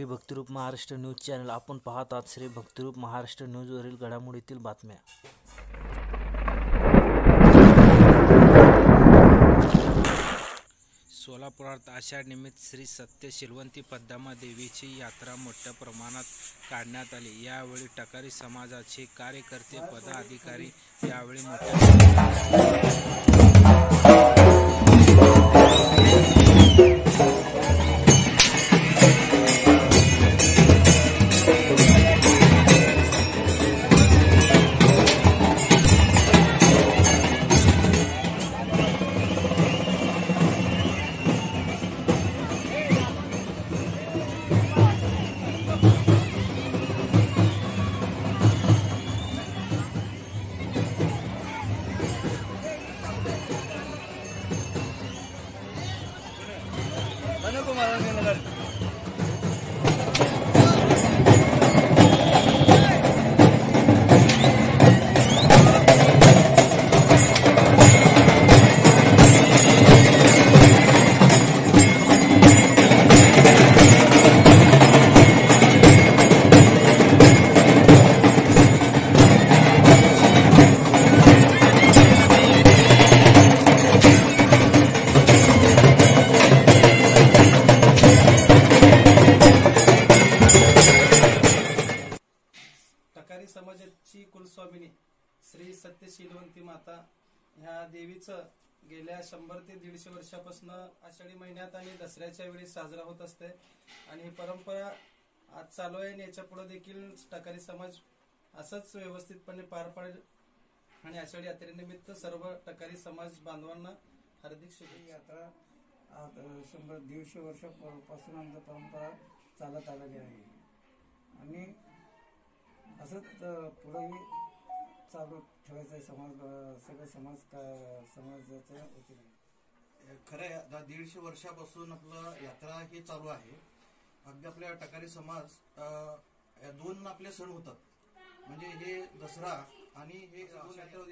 Bhaktirup Maharashtra news channel आपण पाहत आहात. श्री भक्तिरूप महाराष्ट्र न्यूजवरील घडामोडीतील बातम्या. सोलापुरात आषाढ निमित्त श्री सत्य शीलवंती पद्मा देवीची यात्रा मोठ्या प्रमाणात काढण्यात आली. यावेळी टकारी समाजाचे कार्यकर्ते पदाधिकारी यावेळी टकारी समाजाची कुलस्वामिनी श्री सत्य शीलवंती माता ह्या देवीचं गेल्या 100 ते 150 वर्षापासून आषाढी महिन्यात आणि दसऱ्याच्या वेळी साजरा होत असते आणि ही परंपरा आज चालू आहे. याच्या पुढे देखील टकारी समाज असंच व्यवस्थितपणे पार पाडेल आणि आषाढी यात्रेनिमित्त सर्व टकारी समाज बांधवांना हार्दिक शुभेच्छा. यात्रा 100-150 वर्षापासून आमची परंपरा चालत आलेली आहे आणि असंच पुढेही चालू ठेवायचं आहे. सगळे समाजाच्या वतीने खरं आहे. 150 वर्षापासून आपलं यात्रा ही चालू आहे. अगदी आपल्या टकारी समाज दोन आपले सण होतात, म्हणजे हे दसरा आणि हे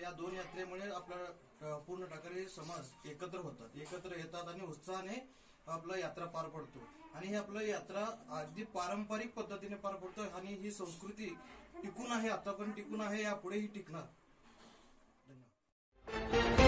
या दोन यात्रेमुळे आपला पूर्ण टकारी समाज एकत्र होतात, एकत्र येतात आणि उत्साहाने आपला यात्रा पार पडतो. आणि हे आपलं यात्रा अगदी पारंपरिक पद्धतीने पार पडतो आणि ही संस्कृती टिकून आहे, आता पण टिकून आहे, यापुढेही टिकणार. धन्यवाद.